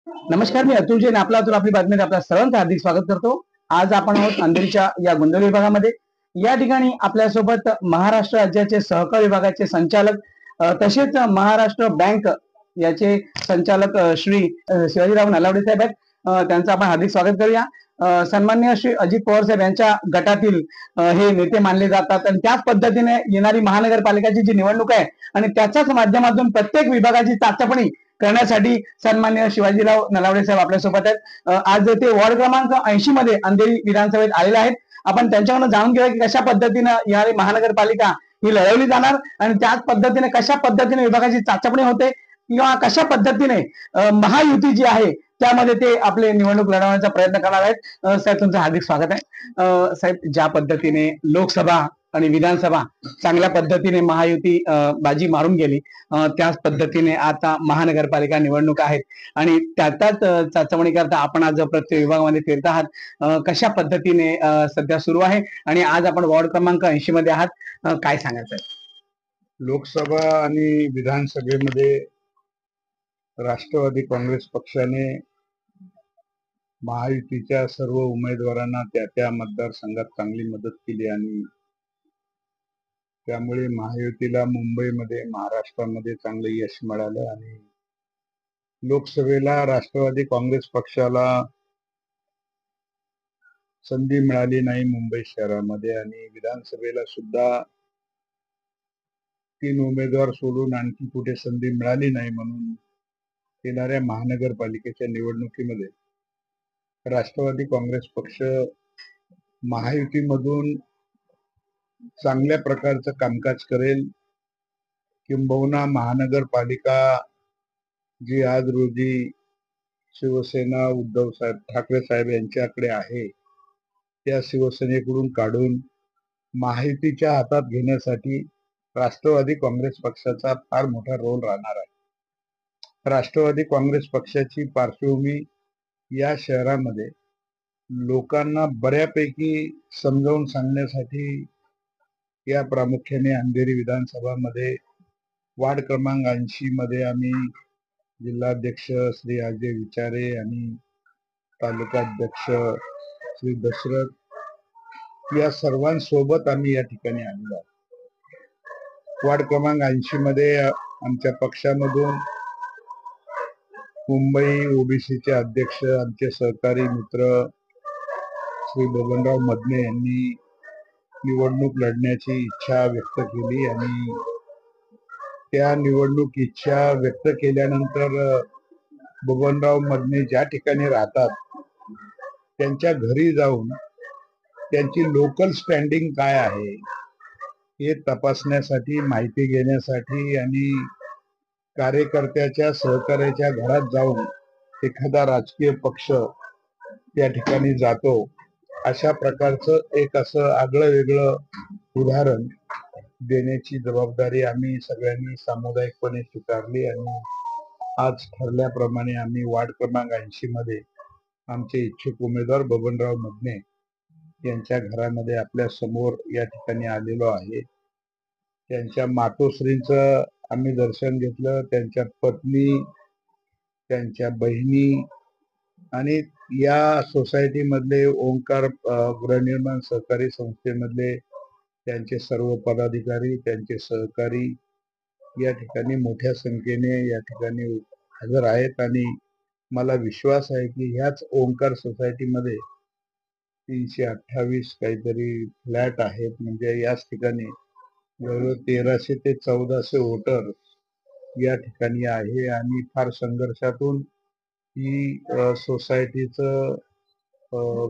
नमस्कार, मी अतुल जैन आपला अतुल आपली बातमीत आपल्या सर्वांचं हार्दिक स्वागत करतो। आज आपण आहोत अंधेरीच्या या गोंदिवली विभागामध्ये। या ठिकाणी आपल्यासोबत महाराष्ट्र राज्याचे सहकार विभागाचे संचालक तसेच महाराष्ट्र बँक याचे संचालक श्री शिवाजीराव नलावडे साहेब आहेत। त्यांचं आपण हार्दिक स्वागत करूया। सन्माननीय श्री अजित पवार साहेब यांच्या गटातील हे नेते मानले जातात आणि त्याच पद्धतीने येणारी महानगरपालिकाची जी निवडणूक आहे आणि त्याच्याच माध्यमातून प्रत्येक विभागाची चाचपणी करण्यासाठी सन्माननीय शिवाजीराव नलावडे साहेब आपल्यासोबत आहेत। आज ते वॉर्ड क्रमांक 80 मध्ये अंधेरी विधानसभेत आलेले आहेत। आपण त्यांच्याकडून जाणून घेऊया की कशा पद्धतीने या महानगरपालिका ही लढवली जाणार आणि त्याच पद्धतीने कशा पद्धतीने विभागाची चाचपणी होते किंवा कशा पद्धतीने महायुती जी आहे त्यामध्ये ते आपले निवडणूक लढवण्याचा प्रयत्न करणार आहेत। साहेब तुमचं हार्दिक स्वागत आहे। साहेब, ज्या पद्धतीने लोकसभा आणि विधानसभा चांगल्या पद्धतीने महायुती बाजी मारून गेली, त्याच पद्धतीने आता महानगरपालिका निवडणूक आहेत आणि त्याचाच चाचपणी करता आपण आज प्रत्येक विभागामध्ये फिरत आहात। कशा पद्धतीने सध्या सुरू आहे आणि आज आपण वॉर्ड क्रमांक 80 मध्ये आहात, काय सांगायचं आहे? लोकसभा आणि विधानसभेमध्ये राष्ट्रवादी काँग्रेस पक्षाने महायुतीच्या सर्व उमेदवारांना त्या मतदारसंघात चांगली मदत केली आणि त्यामुळे महायुतीला मुंबईमध्ये महाराष्ट्रामध्ये चांगलं यश मिळालं आणि लोकसभेला राष्ट्रवादी काँग्रेस पक्षाला संधी मिळाली नाही मुंबई शहरामध्ये आणि विधानसभेला सुद्धा 3 उमेदवार सोडून आणखी कुठे संधी मिळाली नाही। म्हणून येणाऱ्या महानगरपालिकेच्या निवडणुकीमध्ये राष्ट्रवादी काँग्रेस पक्ष महायुतीमधून चांगल्या प्रकारचं कामकाज करेल। किंबहुना महानगरपालिका जी आज रोजी शिवसेना उद्धव साहेब ठाकरे साहेब यांच्याकडे आहे त्या शिवसेनेकडून काढून महायुतीच्या हातात घेण्यासाठी राष्ट्रवादी काँग्रेस पक्षाचा फार मोठा रोल राहणार आहे। राष्ट्रवादी काँग्रेस पक्षाची पार्श्वभूमी या शहरामध्ये लोकांना बऱ्यापैकी समजावून सांगण्यासाठी या प्रामुख्याने अंधेरी विधानसभामध्ये वार्ड क्रमांक 80 मध्ये आम्ही जिल्हाध्यक्ष श्री अजय विचारे आणि तालुकाध्यक्ष श्री दशरथ या सर्वांसोबत आम्ही या ठिकाणी आलेलो आहोत। वार्ड क्रमांक 80 मध्ये आमच्या पक्षामधून मुंबई ओबीसीचे अध्यक्ष आमचे सहकारी मित्र श्री बबनराव मदने यांनी निवडणूक लढण्याची इच्छा व्यक्त केली आणि त्या निवडणूक इच्छा व्यक्त केल्यानंतर बबनराव मदने ज्या ठिकाणी राहतात त्यांच्या घरी जाऊन त्यांची लोकल स्टँडिंग काय आहे हे तपासण्यासाठी, माहिती घेण्यासाठी आणि कार्यकर्त्याच्या सहकार्याच्या घरात जाऊन एखादा राजकीय पक्ष त्या ठिकाणी जातो अशा प्रकारचं एक असं आगळं वेगळं उदाहरण देण्याची जबाबदारी आम्ही सगळ्यांनी सामुदायिकपणे स्वीकारली आणि आज ठरल्याप्रमाणे आम्ही वार्ड क्रमांक 80 मध्ये आमचे इच्छुक उमेदवार बबनराव मदने यांच्या घरामध्ये आपल्या समोर या ठिकाणी आलेलो आहे। त्यांच्या मातोश्रींचं आम्ही दर्शन घेतलं, त्यांच्या पत्नी, त्यांच्या बहिणी आणि या सोसायटी मधले ओंकार गृहनिर्माण सहकारी संस्थेमधले त्यांचे सर्व पदाधिकारी, त्यांचे सहकारी या ठिकाणी मोठ्या संख्येने या ठिकाणी हजर आहेत आणि मला विश्वास आहे की ह्याच ओंकार सोसायटीमध्ये 328 काहीतरी फ्लॅट आहेत। म्हणजे याच ठिकाणी जवळजवळ 1300 ते 1400 वोटर या ठिकाणी आहे आणि फार संघर्षातून ही सोसायटीचं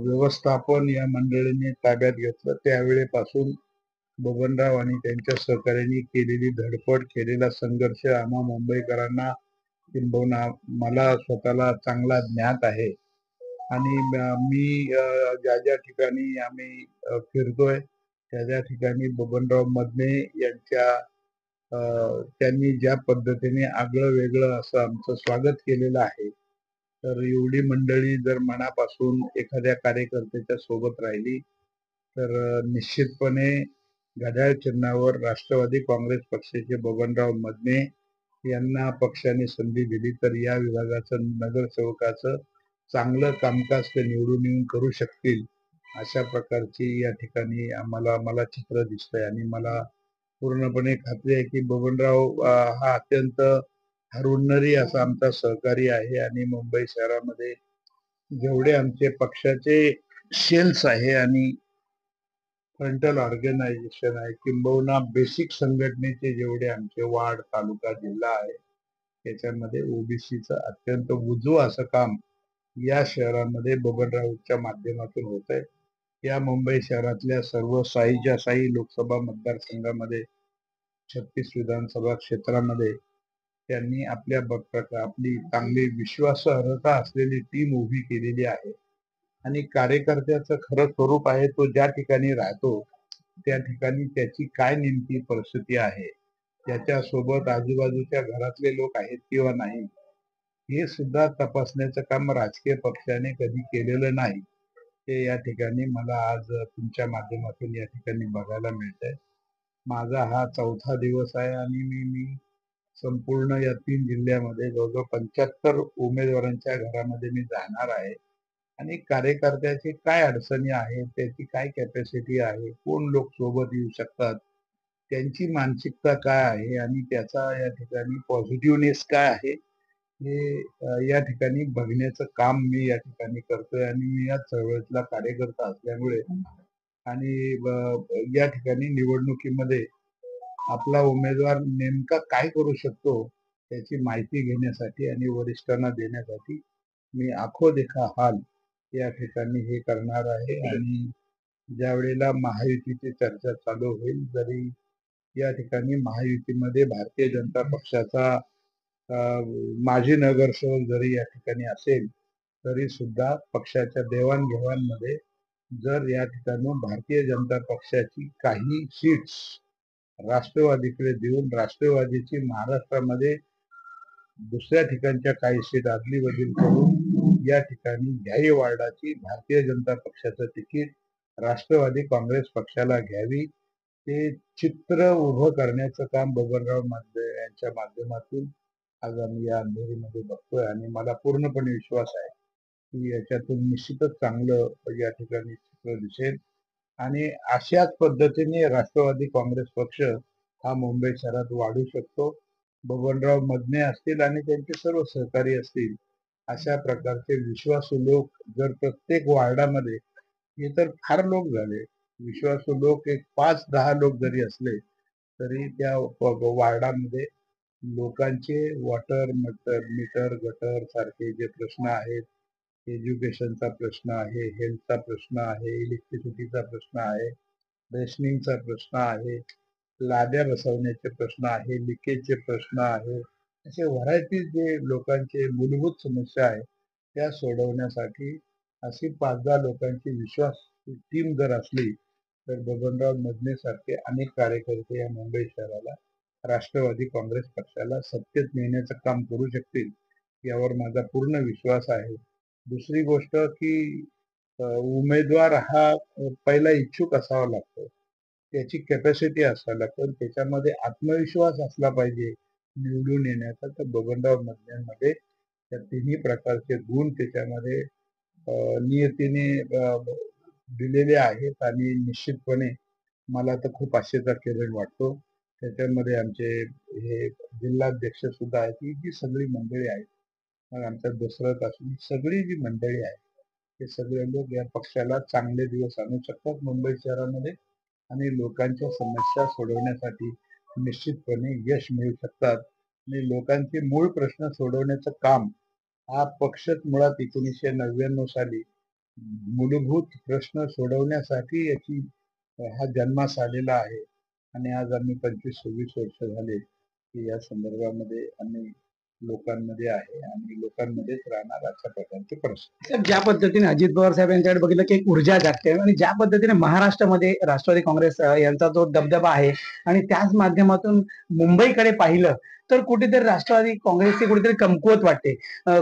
व्यवस्थापन या मंडळीने ताब्यात घेतलं। त्यावेळेपासून बबनराव आणि त्यांच्या सहकार्यांनी केलेली धडपड, केलेला संघर्ष आम्हा मुंबईकरांना किंबहुना मला स्वतःला चांगला ज्ञात आहे आणि मी ज्या ज्या ठिकाणी आम्ही फिरतोय त्या ठिकाणी बबनराव मदने यांच्या त्यांनी ज्या पद्धतीने आगळं वेगळं असं आमचं स्वागत केलेलं आहे, तर एवढी मंडळी जर मनापासून एखाद्या कार्यकर्त्याच्या सोबत राहिली तर निश्चितपणे घड्याळ चिन्हावर राष्ट्रवादी काँग्रेस पक्षाचे बबनराव मदने यांना पक्षाने संधी दिली तर या विभागाचं नगरसेवकाचं चांगलं कामकाज ते निवडून येऊन करू शकतील, अशा प्रकारची या ठिकाणी मला चित्र दिसतंय. आणि मला पूर्णपणे खात्री आहे की बबनराव हा अत्यंत हरहुन्नरी असा आमचा सहकारी आहे. आणि मुंबई शहरामध्ये जेवढे आमचे पक्षाचे शेल्स आहे आणि फ्रंटल ऑर्गनायझेशन आहे, किंबहुना बेसिक संघटनेचे जेवढे आमचे वार्ड, तालुका, जिल्हा आहे, त्याच्यामध्ये ओबीसीचं अत्यंत उजवं असं काम या शहरामध्ये बबनरावच्या माध्यमातून होत आहे. या मुंबई शहरातल्या सर्व साईच्या साई लोकसभा मतदारसंघामध्ये 36 विधानसभा क्षेत्रामध्ये त्यांनी आपली चांगली विश्वासार्हता असलेली टीम उभी केलेली आहे. आणि कार्यकर्त्याचं खरं स्वरूप आहे, तो ज्या ठिकाणी राहतो त्या ठिकाणी त्याची काय नेमकी परिस्थिती आहे, त्याच्यासोबत आजूबाजूच्या घरातले लोक आहेत किंवा नाही, हे सुद्धा तपासण्याचं काम राजकीय पक्षाने कधी केलेलं नाही. ते या ठिकाणी मला आज तुमच्या माध्यमातून या ठिकाणी बघायला मिळतंय. माझा हा 4था दिवस आहे आणि मी संपूर्ण या 3 जिल्ह्यामध्ये जवळजवळ 75 उमेदवारांच्या घरामध्ये मी जाणार आहे. आणि कार्यकर्त्याची काय अडचणी आहेत, त्याची काय कॅपॅसिटी आहे, कोण लोक सोबत येऊ शकतात, त्यांची मानसिकता काय आहे आणि त्याचा या ठिकाणी पॉझिटिव्हनेस काय आहे, हे या ठिकाणी बघण्याचं काम मी या ठिकाणी करतोय. आणि मी या चळवळीतला कार्यकर्ता असल्यामुळे आणि या ठिकाणी निवडणुकीमध्ये आपला उमेदवार नेमका काय करू शकतो त्याची माहिती घेण्यासाठी आणि वरिष्ठांना देण्यासाठी मी आखो देखा हाल या ठिकाणी हे करणार आहे. आणि ज्या वेळेला महायुतीची चर्चा चालू होईल, जरी या ठिकाणी महायुतीमध्ये भारतीय जनता पक्षाचा माजी नगरसेवक जरी या ठिकाणी असेल, तरी सुद्धा पक्षाच्या देवाणघेवाणमध्ये जर या ठिकाणी भारतीय जनता पक्षाची काही सीट्स राष्ट्रवादीकडे देऊन राष्ट्रवादीची महाराष्ट्रामध्ये दुसऱ्या ठिकाणच्या काही सीट आदली बदल करून या ठिकाणी घ्याई वार्डाची भारतीय जनता पक्षाचं तिकीट राष्ट्रवादी काँग्रेस पक्षाला घ्यावी, ते चित्र उभं करण्याचं काम बबनराव यांच्या माध्यमातून आज आम्ही या अंधेरीमध्ये बघतोय. आणि मला पूर्णपणे विश्वास आहे की याच्यातून निश्चितच चांगलं या ठिकाणी चित्र दिसेल. आणि अशाच पद्धतीने राष्ट्रवादी काँग्रेस पक्ष हा मुंबई शहरात वाढू शकतो. बबनराव मदने असतील आणि त्यांचे सर्व सहकारी असतील, अशा प्रकारचे विश्वासू लोक जर प्रत्येक वार्डामध्ये, हे तर फार लोक झाले, विश्वासू लोक एक 5-10 लोक जरी असले तरी त्या वार्डामध्ये लोकांचे वॉटर मीटर गटर सारखे जे प्रश्न आहेत, एज्युकेशनचा प्रश्न आहे, हेल्थचा प्रश्न आहे, इलेक्ट्रिसिटीचा प्रश्न आहे, रेशनिंगचा प्रश्न आहे, लाद्या बसवण्याचे प्रश्न आहे, लिकेजचे प्रश्न आहे, असे व्हरायटी जे लोकांचे मूलभूत समस्या आहे त्या सोडवण्यासाठी अशी 5-10 लोकांची विश्वास टीम जर असली तर बबनराव मदने सारखे अनेक कार्यकर्ते या मुंबई शहराला, राष्ट्रवादी काँग्रेस पक्षाला सत्तेत नेण्याचं काम करू शकतील, यावर माझा पूर्ण विश्वास आहे. दुसरी गोष्ट की उमेदवार हा पहिला इच्छुक असावा लागतो, त्याची कॅपॅसिटी असायला लागतो, त्याच्यामध्ये आत्मविश्वास असला पाहिजे निवडून येण्याचा. तर बबनराव मदनेंमध्ये त्या तिन्ही प्रकारचे गुण त्याच्यामध्ये नियतीने दिलेले आहेत. आणि निश्चितपणे मला तर खूप आशेचा किरण वाटतो. त्याच्यामध्ये आमचे हे जिल्हाध्यक्ष सुद्धा आहेत, ही जी सगळी मंडळी आहेत, मग आमच्या दसरथ असून सगळी जी मंडळी आहे, हे सगळे लोक या पक्षाला चांगले दिवस आणू शकतात मुंबई शहरामध्ये. आणि लोकांच्या समस्या सोडवण्यासाठी निश्चितपणे यश मिळू शकतात. आणि लोकांचे मूळ प्रश्न सोडवण्याचं काम हा पक्षच मुळात 1999 साली मूलभूत प्रश्न सोडवण्यासाठी हा जन्मास आलेला आहे. आणि आज आम्ही 25-26 वर्ष झाले की या संदर्भामध्ये आम्ही लोकांमध्ये आहे आणि लोकांमध्येच राहणार अशा प्रकारचे प्रश्न. तर ज्या पद्धतीने अजित पवार साहेब यांच्याकडे बघितलं की एक ऊर्जा जागते आणि ज्या पद्धतीने महाराष्ट्रामध्ये राष्ट्रवादी काँग्रेस यांचा जो दबदबा आहे आणि त्याच माध्यमातून मुंबईकडे पाहिलं तर कुठेतरी राष्ट्रवादी काँग्रेसची कुठेतरी कमकुवत वाटते.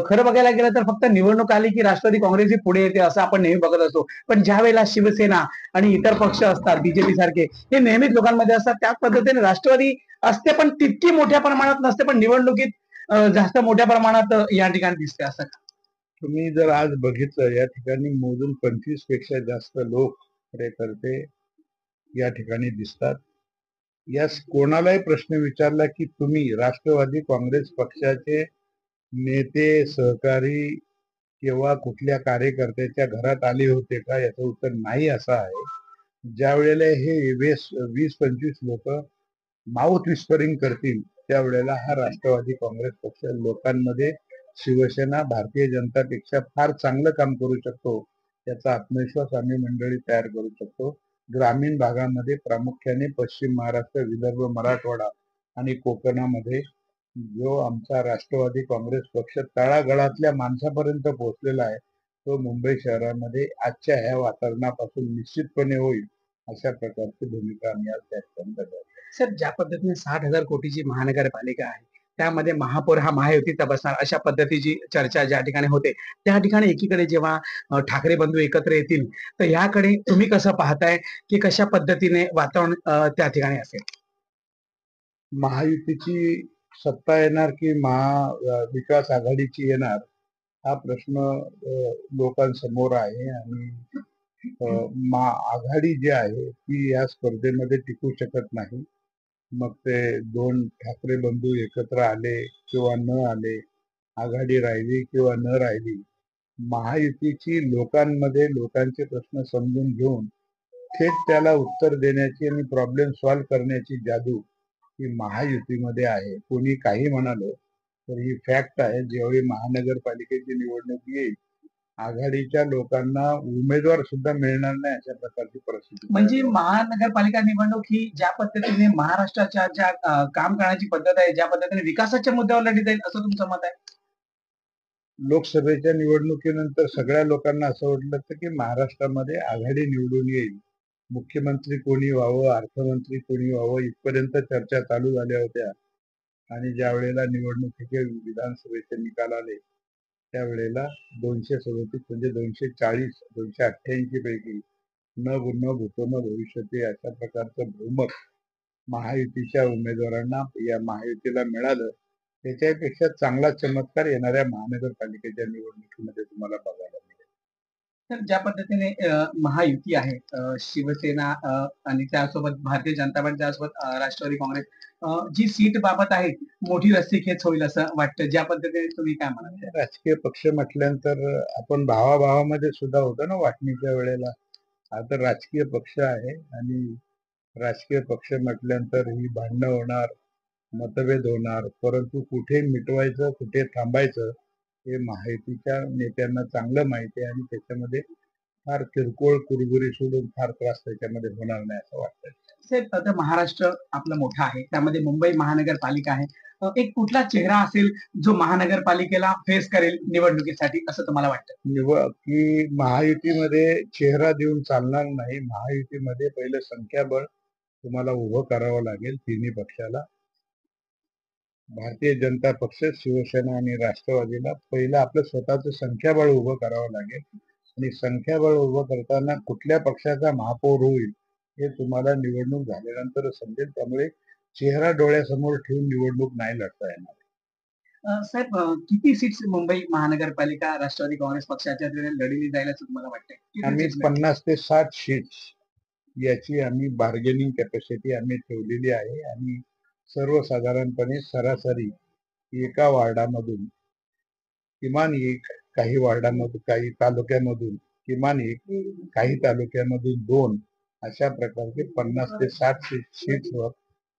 खरं बघायला गेलं तर फक्त निवडणूक आली की राष्ट्रवादी काँग्रेस ही पुढे येते असं आपण नेहमी बघत असतो. पण ज्या वेळेला शिवसेना आणि इतर पक्ष असतात बीजेपी सारखे हे नेहमीच लोकांमध्ये असतात. त्याच पद्धतीने राष्ट्रवादी असते पण तितकी मोठ्या प्रमाणात नसते, पण निवडणुकीत जास्त मोठ्या प्रमाणात या ठिकाणी दिसते असं. तुम्ही जर आज बघितलं या ठिकाणी मोजून 25 पेक्षा जास्त लोक कार्यकर्ते या ठिकाणी दिसतात. यास कोणालाही प्रश्न विचारला की तुम्ही राष्ट्रवादी काँग्रेस पक्षाचे नेते सहकारी किंवा कुठल्या कार्यकर्त्याच्या घरात आले होते का, याचं उत्तर नाही असं आहे. ज्या वेळेला हे 20-25 लोक माउथ विस्परिंग करतील त्यावेळेला हा राष्ट्रवादी काँग्रेस पक्ष लोकांमध्ये शिवसेना भारतीय जनतापेक्षा फार चांगलं काम करू शकतो याचा आत्मविश्वास आम्ही मंडळी तयार करू शकतो. ग्रामीण भागामध्ये प्रामुख्याने पश्चिम महाराष्ट्र, विदर्भ, मराठवाडा आणि कोकणामध्ये जो आमचा राष्ट्रवादी काँग्रेस पक्ष तळागाळातल्या माणसापर्यंत पोहोचलेला आहे तो मुंबई शहरामध्ये आजच्या ह्या वातावरणापासून निश्चितपणे होईल अशा प्रकारची भूमिका आम्ही आज त्या ठिकाणी बजावतो. सर, ज्या पद्धतीने 60,000 कोटीची महानगरपालिका आहे त्यामध्ये महापौर हा महायुतीचा बसणार अशा पद्धतीची चर्चा ज्या ठिकाणी होते त्या ठिकाणी एकीकडे जेव्हा ठाकरे बंधू एकत्र येतील तर याकडे तुम्ही कसं पाहताय की कशा पद्धतीने वातावरण त्या ठिकाणी असेल? महायुतीची सत्ता येणार की विकास आघाडीची येणार हा प्रश्न लोकांसमोर आहे आणि आघाडी जी आहे ती या स्पर्धेमध्ये टिकू शकत नाही. मग ते दोन ठाकरे बंधू एकत्र आले किंवा न आले, आघाडी राहिली किंवा न राहिली, महायुतीची लोकांमध्ये लोकांचे प्रश्न समजून घेऊन थेट त्याला उत्तर देण्याची आणि प्रॉब्लेम सॉल्व्ह करण्याची जादू ही महायुतीमध्ये आहे. कोणी काही म्हणालं तर ही फॅक्ट आहे. ज्यावेळी महानगरपालिकेची निवडणूक येईल आघाडीच्या लोकांना उमेदवार सुद्धा मिळणार नाही अशा प्रकारची परिस्थिती. म्हणजे महानगरपालिका निवडणूक ही ज्या पद्धतीने महाराष्ट्राच्या ज्या काम करण्याची पद्धत आहे ज्या पद्धतीने विकासाच्या मुद्द्यावर लढली जाईल असं तुमचं मत आहे? लोकसभेच्या निवडणुकीनंतर सगळ्या लोकांना असं वाटलं की महाराष्ट्रामध्ये आघाडी निवडून येईल. मुख्यमंत्री कोणी व्हावं, अर्थमंत्री कोणी व्हावं इथपर्यंत चर्चा चालू झाल्या होत्या आणि ज्या वेळेला निवडणुकीचे विधानसभेचे निकाल आले त्यावेळेला 237 म्हणजे 240 288 पैकी न भूतो न भविष्यती अशा प्रकारचं बहुमत महायुतीच्या उमेदवारांना या महायुतीला मिळालं. त्याच्यापेक्षा चांगला चमत्कार येणाऱ्या महानगरपालिकेच्या निवडणुकीमध्ये तुम्हाला बघायला मिळेल. तर ज्या पद्धतीने महायुती आहे शिवसेना आणि त्यासोबत भारतीय जनता पार्टी त्यासोबत राष्ट्रवादी काँग्रेस जी सीट बाबत आहे मोठी रस्सीखेच होईल असं वाटतं. ज्या पद्धतीने तुम्ही काय म्हणाल? राजकीय पक्ष म्हटल्यानंतर आपण भावाभावामध्ये सुद्धा होतो ना वाटणीच्या वेळेला. हा तर राजकीय पक्ष आहे आणि राजकीय पक्ष म्हटल्यानंतर ही भांडणं होणार, मतभेद होणार, परंतु कुठे मिटवायचं कुठे थांबायचं हे महायुतीच्या नेत्यांना चांगलं माहिती आहे आणि त्याच्यामध्ये फार किरकोळ कुरबुरी सोडून फार त्रास त्याच्यामध्ये होणार नाही असं वाटतंय. साहेब, आता महाराष्ट्र आपलं मोठा आहे त्यामध्ये मुंबई महानगरपालिका आहे. एक कुठला चेहरा असेल जो महानगरपालिकेला फेस करेल निवडणुकीसाठी असं तुम्हाला वाटतं? की महायुतीमध्ये चेहरा देऊन चालणार नाही. महायुतीमध्ये पहिलं संख्याबळ तुम्हाला उभं करावं लागेल तिन्ही पक्षाला. भारतीय जनता पक्ष, शिवसेना आणि राष्ट्रवादीला पहिलं आपलं स्वतःचं संख्याबळ उभं करावं लागेल आणि संख्याबळ उभं करताना कुठल्या पक्षाचा महापौर होईल हे तुम्हाला निवडणूक झाल्यानंतर समजेल. त्यामुळे चेहरा डोळ्यासमोर ठेवून निवडणूक नाही लढता येणार. साहेब, किती सीट्स मुंबई महानगरपालिका राष्ट्रवादी काँग्रेस पक्षाच्या लढली जाईल असं तुम्हाला वाटतंय? आम्ही 50 ते 60 सीट्स याची आम्ही बार्गेनिंग कॅपॅसिटी आम्ही ठेवलेली आहे आणि सर्वसाधारणपणे सरासरी एका वार्डामधून किमान एक, काही वार्डामधून काही तालुक्यामधून किमान एक, काही तालुक्यामधून 2 अशा प्रकारचे 50 ते 60 सीट्सवर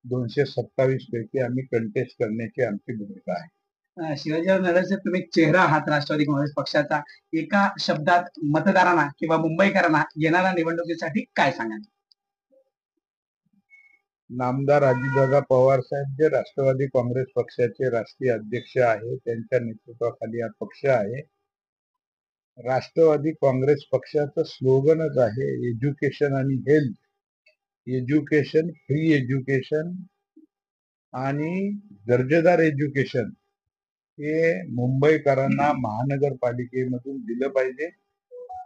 227 पैकी आम्ही कंटेस्ट करण्याची आमची भूमिका आहे. शिवाजीराव नगर तुम्ही चेहरा आहात राष्ट्रवादी काँग्रेस पक्षाचा. एका शब्दात मतदारांना किंवा मुंबईकरांना येणाऱ्या निवडणुकीसाठी काय सांगाल? नामदार अजितदादा पवार साहेब जे राष्ट्रवादी काँग्रेस पक्षाचे राष्ट्रीय अध्यक्ष आहे, त्यांच्या नेतृत्वाखाली हा पक्ष आहे. राष्ट्रवादी काँग्रेस पक्षाचं स्लोगनच आहे एज्युकेशन आणि हेल्थ. एज्युकेशन, फ्री एज्युकेशन आणि दर्जेदार एज्युकेशन हे मुंबईकरांना महानगरपालिकेमधून दिलं पाहिजे.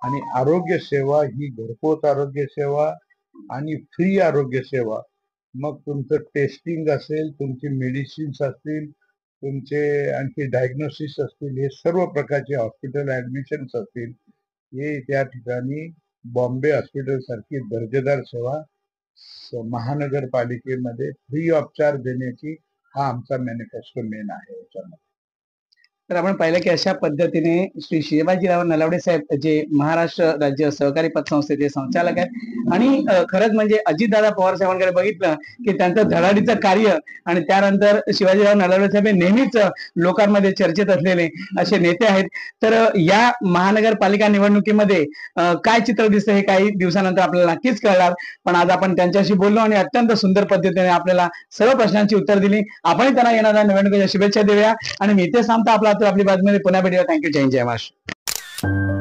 आणि आरोग्य सेवा ही घरपोच आरोग्य सेवा आणि फ्री आरोग्य सेवा, मग तुमचं टेस्टिंग असेल, तुमची मेडिसिन्स असतील, तुमचे आणखी डायग्नोसिस असतील, हे सर्व प्रकारचे हॉस्पिटल ऍडमिशन्स असतील, हे त्या ठिकाणी बॉम्बे हॉस्पिटल सारखी दर्जेदार सेवा महानगरपालिकेमध्ये फ्री ऑफ चार्ज देण्याची हा आमचा मॅनिफेस्टो मेन आहे याच्यामध्ये. तर आपण पाहिलं की अशा पद्धतीने श्री शिवाजीराव नलावडे साहेब जे महाराष्ट्र राज्य सहकारी पतसंस्थेचे संचालक आहेत आणि खरंच म्हणजे अजितदादा पवार साहेबांकडे बघितलं की त्यांचं धडाडीचं कार्य आणि त्यानंतर शिवाजीराव नलावडे साहेब हे नेहमीच लोकांमध्ये चर्चेत असलेले असे नेते आहेत. तर या महानगरपालिका निवडणुकीमध्ये काय चित्र दिसतं हे काही दिवसानंतर आपल्याला नक्कीच कळणार. पण आज आपण त्यांच्याशी बोललो आणि अत्यंत सुंदर पद्धतीने आपल्याला सर्व प्रश्नांची उत्तर दिली. आपण त्यांना येणाऱ्या निवडणुकीच्या शुभेच्छा देऊया आणि मी इथे थांबतो. आपली बातमी पुन्हा भेटूया. थँक्यू. जय हिंद, जय महाराष्ट्र.